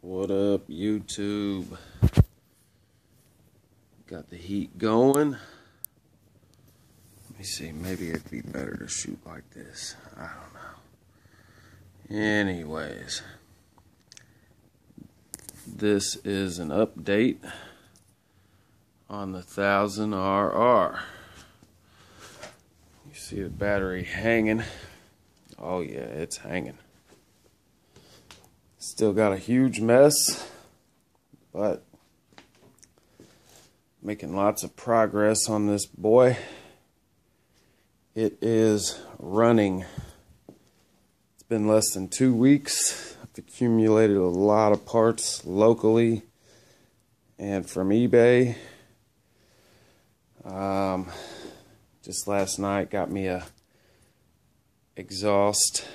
What up, YouTube? Got the heat going. Let me see, maybe it'd be better to shoot like this. I don't know. Anyways, this is an update on the 1000RR. You see the battery hanging. Oh yeah, it's hanging. Still got a huge mess, but making lots of progress on this boy. It is running. It's been less than 2 weeks. I've accumulated a lot of parts locally and from eBay. Just last night got me a exhaust.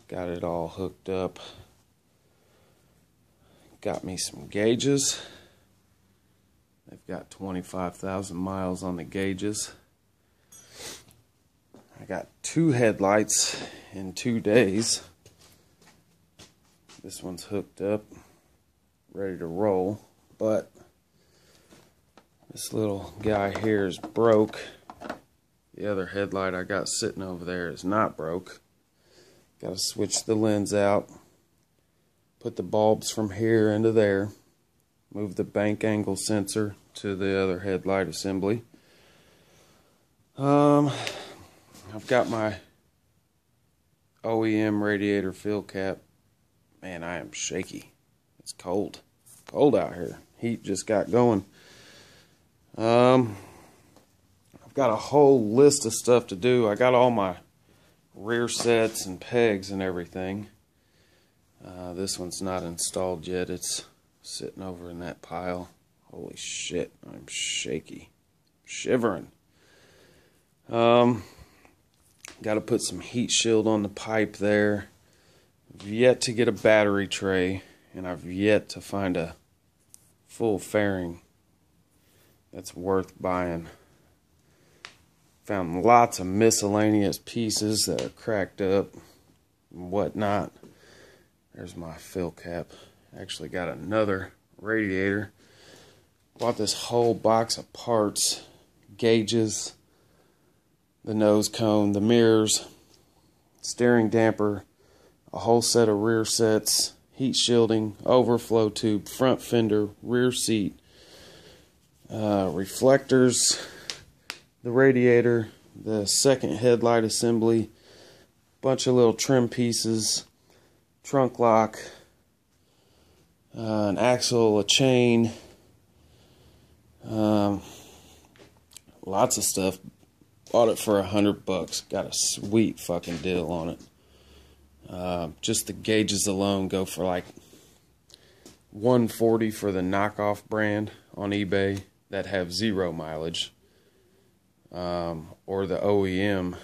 Got it all hooked up. Got me some gauges. They've got 25,000 miles on the gauges. I got 2 headlights in 2 days. This one's hooked up, ready to roll, but this little guy here is broke. The other headlight I got sitting over there is not broke. Got to switch the lens out, put the bulbs from here into there, move the bank angle sensor to the other headlight assembly. I've got my OEM radiator fill cap. Man, I am shaky. It's cold. Cold out here. Heat just got going. I've got a whole list of stuff to do. I got all my rear sets and pegs and everything. This one's not installed yet. It's sitting over in that pile. Holy shit, I'm shaky. Shivering. Got to put some heat shield on the pipe there. I've yet to get a battery tray, and I've yet to find a full fairing that's worth buying. Found lots of miscellaneous pieces that are cracked up and whatnot. There's my fill cap. Actually got another radiator. Bought this whole box of parts, gauges, the nose cone, the mirrors, steering damper, a whole set of rear sets, heat shielding, overflow tube, front fender, rear seat, reflectors, the radiator, the second headlight assembly, bunch of little trim pieces, trunk lock, an axle, a chain, lots of stuff. Bought it for $100. Got a sweet fucking deal on it. Just the gauges alone go for like $140 for the knockoff brand on eBay that have 0 mileage. Or the OEM,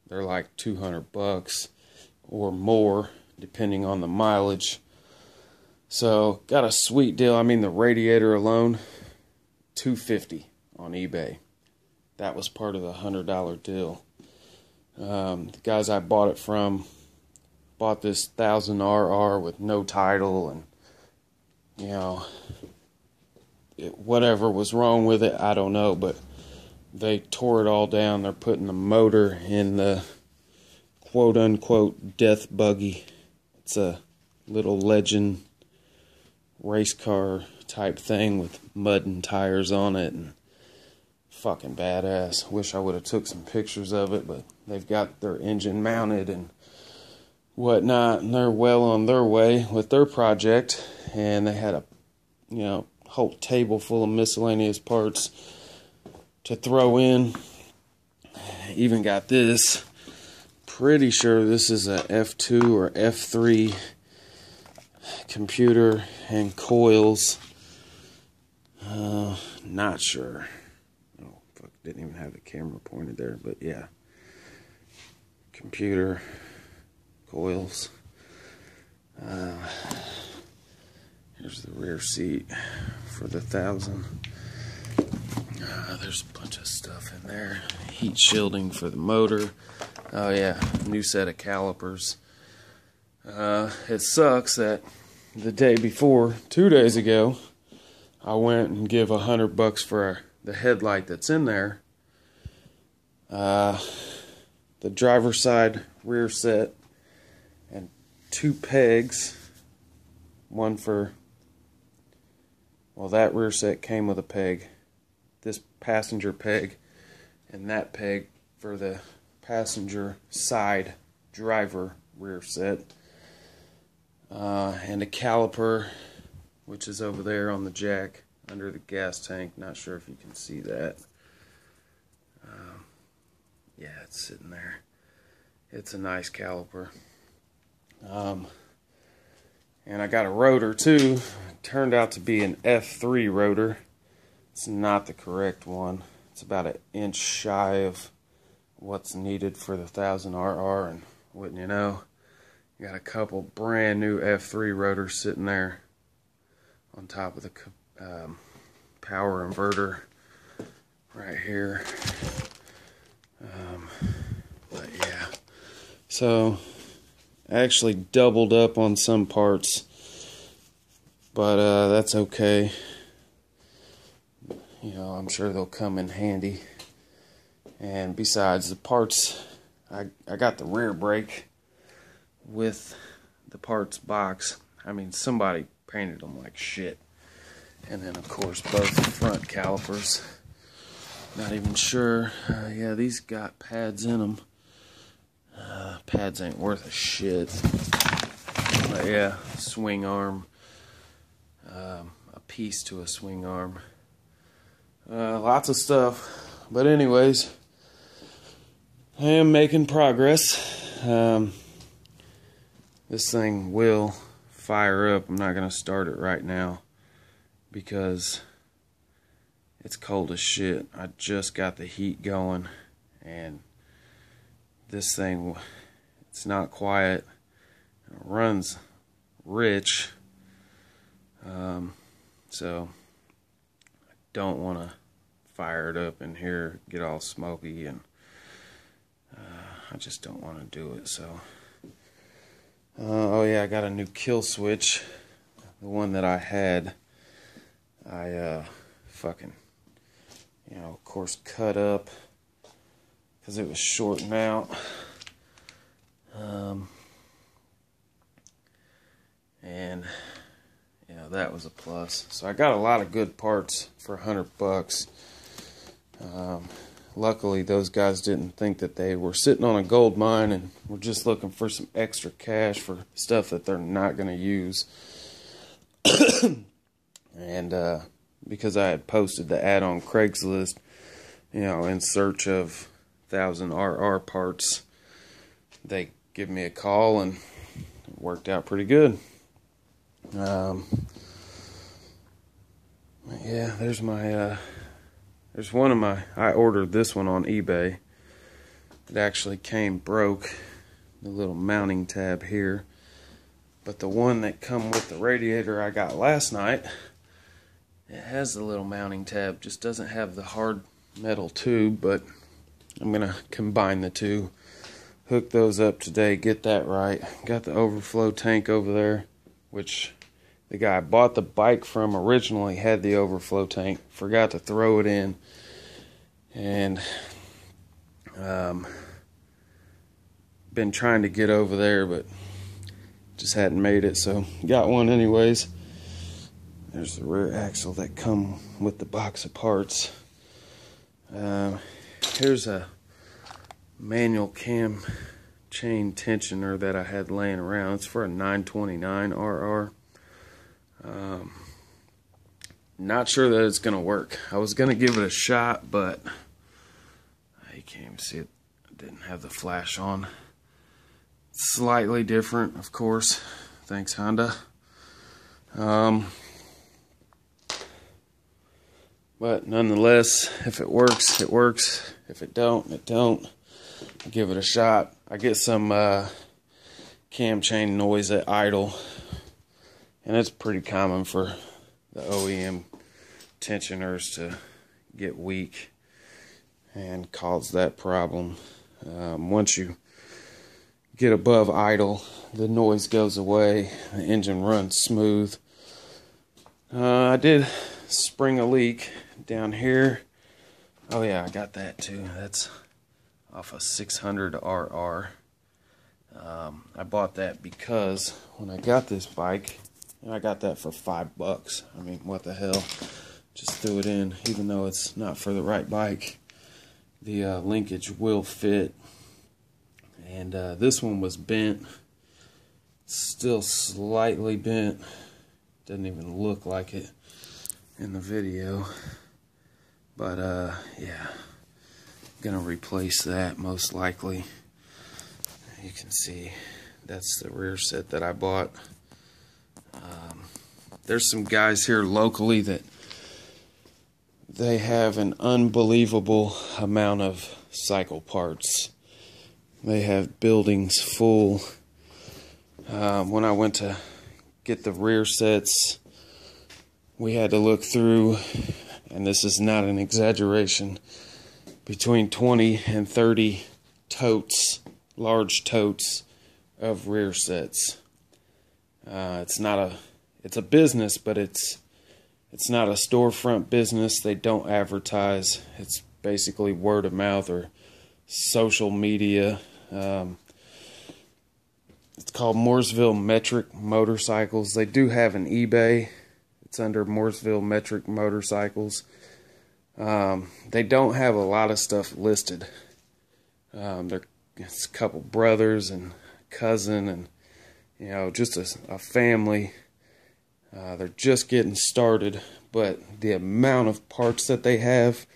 they're like $200 or more depending on the mileage. So got a sweet deal. I mean, the radiator alone, $250 on eBay. That was part of the $100 deal. The guys I bought it from bought this 1000RR with no title, and you know, whatever was wrong with it, I don't know, but they tore it all down. They're putting the motor in the quote-unquote death buggy. It's a little Legend race car type thing with mud and tires on it, and fucking badass. Wish I would have took some pictures of it, but they've got their engine mounted and whatnot, and they're well on their way with their project. And they had a, you know, whole table full of miscellaneous parts to throw in. Even got this. Pretty sure this is a F2 or F3 computer and coils. Not sure. Oh, fuck, didn't even have the camera pointed there, but yeah. Computer, coils. Here's the rear seat for the 1000. There's a bunch of stuff in there. Heat shielding for the motor. Oh yeah, new set of calipers. It sucks that the day before, 2 days ago, I went and give $100 for the headlight that's in there. The driver's side rear set and 2 pegs. One for, well, that rear set came with a peg. This passenger peg and that peg for the passenger side driver rear set. And a caliper, which is over there on the jack under the gas tank. Not sure if you can see that. Yeah, it's sitting there. It's a nice caliper. And I got a rotor too. It turned out to be an F3 rotor. It's not the correct one. It's about an inch shy of what's needed for the 1000RR, and wouldn't you know, you got a couple brand new F3 rotors sitting there on top of the power inverter right here. But yeah, so I actually doubled up on some parts, but that's okay. You know, I'm sure they'll come in handy. And besides the parts, I got the rear brake with the parts box. I mean, somebody painted them like shit. And then of course both front calipers. Not even sure. Yeah, these got pads in them. Pads ain't worth a shit. But yeah, swing arm. A piece to a swing arm. Lots of stuff. But anyways, I am making progress. This thing will fire up. I'm not going to start it right now because it's cold as shit. I just got the heat going, and this thing, it's not quiet. It runs rich. So I don't want to fire it up in here, get all smoky, and I just don't want to do it. So oh yeah, I got a new kill switch. The one that I had, I fucking, you know, of course cut up because it was shorting out. And you know, that was a plus. So I got a lot of good parts for $100. Luckily, those guys didn't think that they were sitting on a gold mine and were just looking for some extra cash for stuff that they're not going to use. And because I had posted the ad on Craigslist, you know, in search of 1000RR parts, they give me a call, and it worked out pretty good. Yeah, there's my there's one of my, I ordered this one on eBay. It actually came broke, the little mounting tab here. But the one that come with the radiator I got last night, it has the little mounting tab, just doesn't have the hard metal tube, but I'm gonna combine the two, hook those up today, get that right. Got the overflow tank over there, which the guy I bought the bike from originally had the overflow tank, forgot to throw it in, and been trying to get over there, but just hadn't made it, so got one anyways. There's the rear axle that come with the box of parts. Here's a manual cam chain tensioner that I had laying around. It's for a 929RR. Not sure that it's gonna work. I was gonna give it a shot, but you can't even see it. I didn't have the flash on. Slightly different, of course. Thanks, Honda. But nonetheless, if it works, it works. If it don't, it don't. I'll give it a shot. I get some cam chain noise at idle, and it's pretty common for the OEM tensioners to get weak and cause that problem. Once you get above idle, the noise goes away, the engine runs smooth. I did spring a leak down here. Oh yeah, I got that too. That's off a 600 RR. I bought that because when I got this bike, I got that for $5. I mean, what the hell? Just threw it in, even though it's not for the right bike. The linkage will fit. And this one was bent. Still slightly bent. Doesn't even look like it in the video. But yeah, gonna replace that most likely. You can see that's the rear set that I bought. There's some guys here locally that they have an unbelievable amount of cycle parts. They have buildings full. When I went to get the rear sets, we had to look through, and this is not an exaggeration, between 20 and 30 totes, large totes of rear sets. It's a business, but it's not a storefront business. They don't advertise. It's basically word of mouth or social media. It's called Mooresville Metric Motorcycles. They do have an eBay. It's under Mooresville Metric Motorcycles. They don't have a lot of stuff listed. It's a couple brothers and cousin and, you know, just a family. They're just getting started, but the amount of parts that they have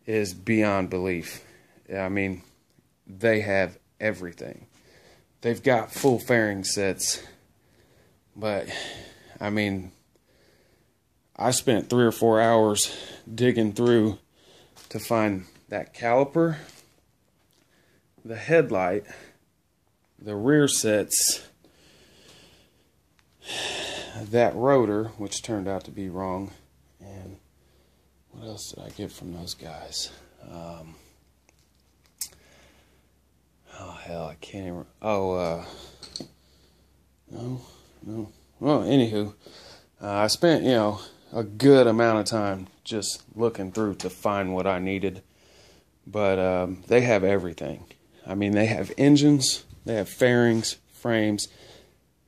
is beyond belief. I mean, they have everything. They've got full fairing sets, but I mean, I spent 3 or 4 hours digging through to find that caliper, the headlight, the rear sets, that rotor, which turned out to be wrong, and what else did I get from those guys? Oh hell, I can't even. No. Well, anywho, I spent, you know, a good amount of time just looking through to find what I needed, but they have everything. I mean, they have engines, they have fairings, frames.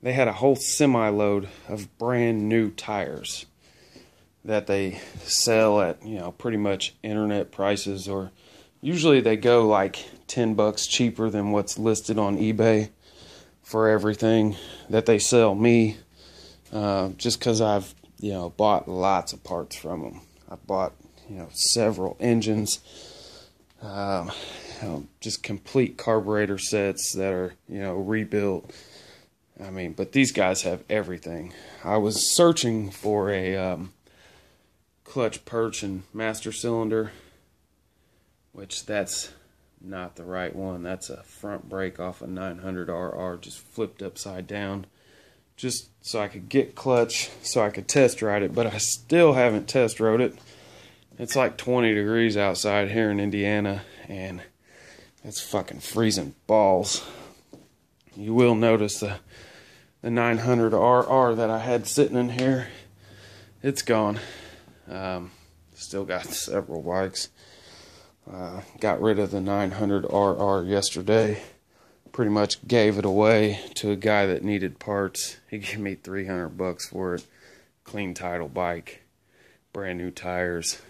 They had a whole semi-load of brand new tires that they sell at, you know, pretty much internet prices, or usually they go like $10 cheaper than what's listed on eBay for everything that they sell me, just because I've, you know, bought lots of parts from them. I bought, you know, several engines, you know, just complete carburetor sets that are, you know, rebuilt. I mean, but these guys have everything. I was searching for a clutch perch and master cylinder, which that's not the right one. That's a front brake off a 900RR just flipped upside down, just so I could get clutch, so I could test ride it, but I still haven't test rode it. It's like 20 degrees outside here in Indiana, and it's fucking freezing balls. You will notice the 900RR that I had sitting in here, it's gone. Still got several bikes. Got rid of the 900RR yesterday. Pretty much gave it away to a guy that needed parts. He gave me $300 for it. Clean title bike, brand new tires,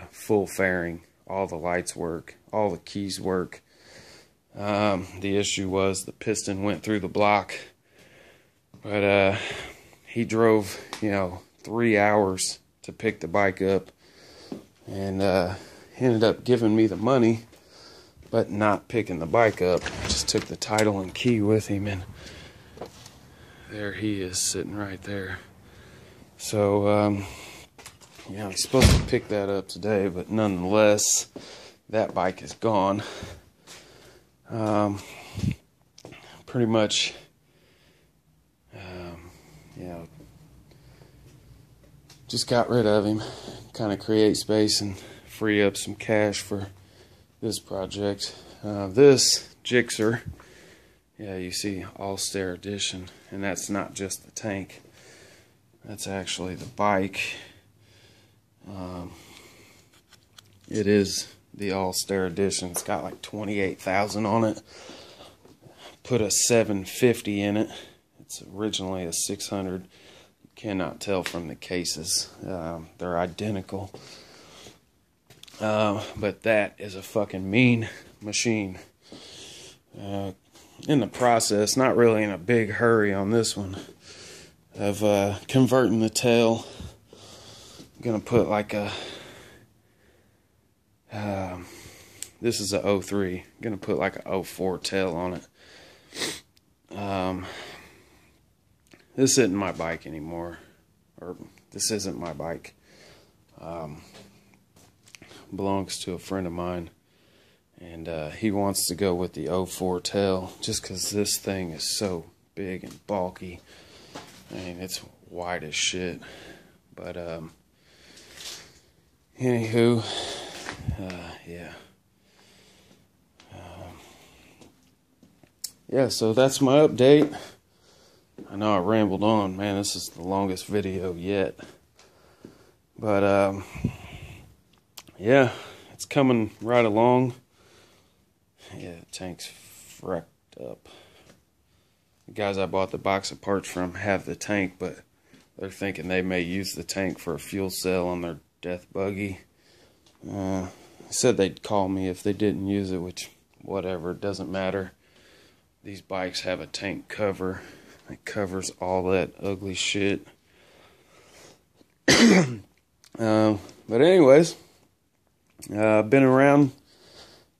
full fairing, all the lights work, all the keys work. The issue was the piston went through the block, but he drove, you know, 3 hours to pick the bike up, and he ended up giving me the money but not picking the bike up. Just took the title and key with him, and there he is sitting right there. So yeah, I'm supposed to pick that up today, but nonetheless, that bike is gone. Pretty much, you know, just got rid of him, kind of create space and free up some cash for this project. This Gixxer Yeah, you see All-Star Edition, and that's not just the tank. That's actually the bike. It is the All-Star Edition. It's got like 28,000 on it. Put a 750 in it. It's originally a 600. You cannot tell from the cases. They're identical. But that is a fucking mean machine. In the process, not really in a big hurry on this one, of converting the tail. I'm gonna put like a this is a 03. I'm gonna put like a 04 tail on it. This isn't my bike anymore, or this isn't my bike. Belongs to a friend of mine, and he wants to go with the 04 tail just because this thing is so big and bulky. I mean, it's wide as shit. But anywho, yeah. Yeah, so that's my update. I know I rambled on, man. This is the longest video yet. But yeah, it's coming right along. Yeah, the tank's wrecked up. The guys I bought the box of parts from have the tank, but they're thinking they may use the tank for a fuel cell on their death buggy. Said they'd call me if they didn't use it, which, whatever, it doesn't matter. These bikes have a tank cover that covers all that ugly shit. But anyways, I've been around,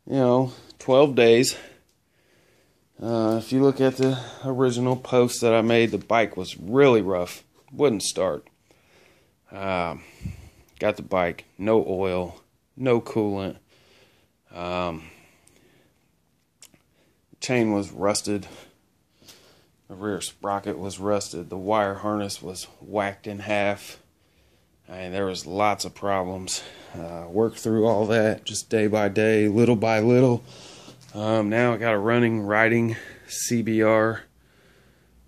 12 days. If you look at the original post that I made, the bike was really rough. Wouldn't start. Got the bike, no oil, no coolant. Chain was rusted. The rear sprocket was rusted. The wire harness was whacked in half. I mean, there was lots of problems. Worked through all that just day by day, little by little. Now I got a riding CBR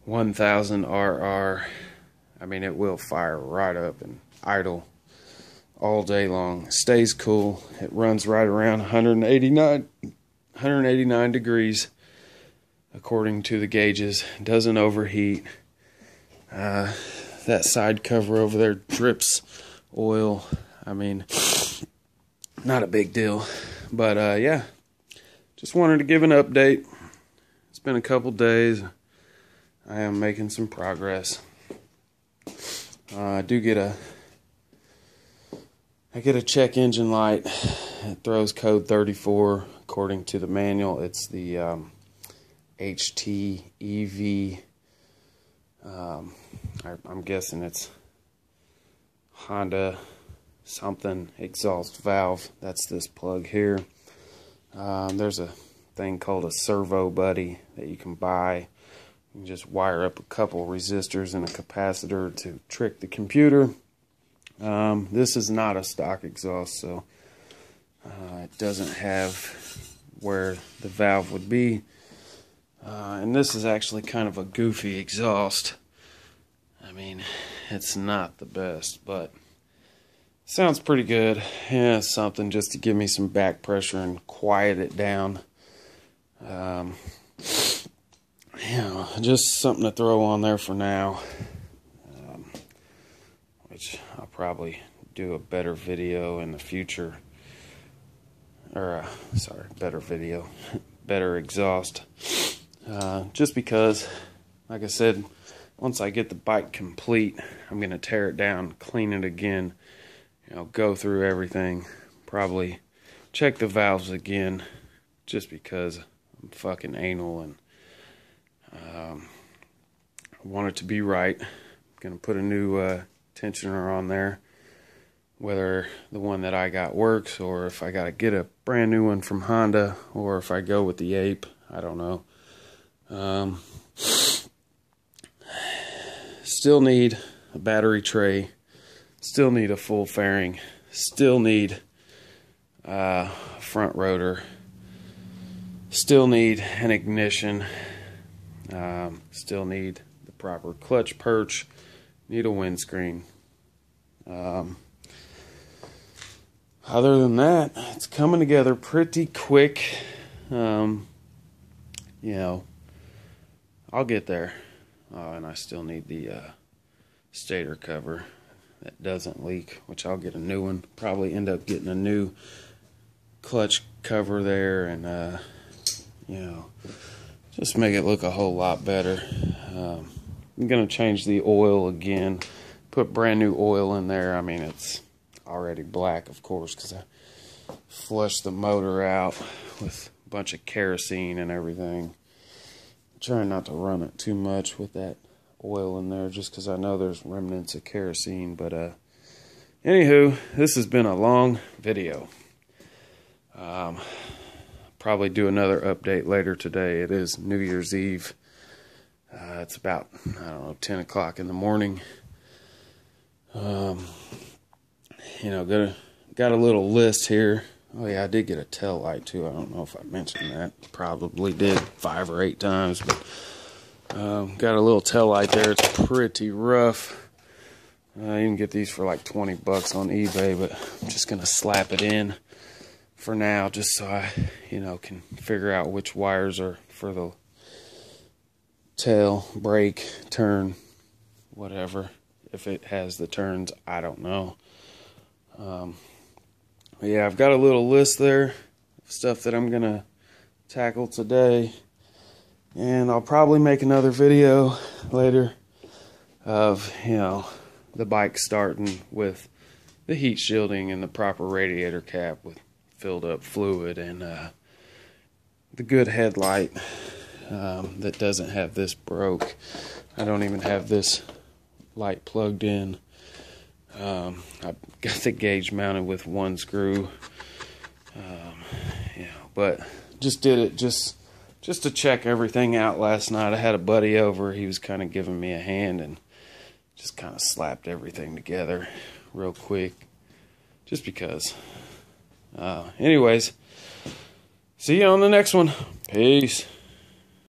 1000 RR. I mean, it will fire right up and idle all day long. It stays cool. It runs right around 189 degrees according to the gauges. It doesn't overheat. That side cover over there drips oil. I mean, not a big deal. But yeah, just wanted to give an update. It's been a couple days. I am making some progress. I get a check engine light. It throws code 34 according to the manual. It's the HTEV. I'm guessing it's Honda something exhaust valve. That's this plug here. There's a thing called a servo buddy that you can buy. You can just wire up a couple resistors and a capacitor to trick the computer. This is not a stock exhaust, so it doesn't have where the valve would be. And this is actually kind of a goofy exhaust. I mean, it's not the best, but sounds pretty good. Yeah, something just to give me some back pressure and quiet it down. Just something to throw on there for now. Which I'll probably do a better video in the future. Or, better video. Better exhaust. Just because, like I said, once I get the bike complete, I'm going to tear it down, clean it again, go through everything, probably check the valves again, just because I'm fucking anal and I want it to be right. I'm going to put a new tensioner on there, whether the one that I got works, or if I got to get a brand new one from Honda, or if I go with the Ape, I don't know. Still need a battery tray, still need a full fairing, still need front rotor, still need an ignition, Still need the proper clutch perch, need a windscreen. Other than that, it's coming together pretty quick. You know, I'll get there. And I still need the stator cover that doesn't leak, which I'll get a new one. Probably end up getting a new clutch cover there, and you know, just make it look a whole lot better. I'm gonna change the oil again, put brand new oil in there. I mean, it's already black, of course, because I flushed the motor out with a bunch of kerosene and everything. Trying not to run it too much with that oil in there, just because I know there's remnants of kerosene. But anywho, this has been a long video. Probably do another update later today. It is New Year's Eve. It's about, I don't know, 10 o'clock in the morning. You know, got a little list here. Oh yeah, I did get a tail light too. I don't know if I mentioned that. Probably did 5 or 8 times, but got a little tail light there. It's pretty rough. You can get these for like 20 bucks on eBay, but I'm just gonna slap it in for now, just so I, you know, can figure out which wires are for the tail, brake, turn, whatever. If it has the turns, I don't know. Yeah, I've got a little list there of stuff that I'm gonna tackle today, and I'll probably make another video later of, you know, the bike starting with the heat shielding and the proper radiator cap with filled up fluid, and the good headlight that doesn't have this broke. I don't even have this light plugged in. I've got the gauge mounted with one screw. You know, but just did it just to check everything out last night. I had a buddy over. He was kind of giving me a hand and just kind of slapped everything together real quick, just because. Anyways, see you on the next one. Peace.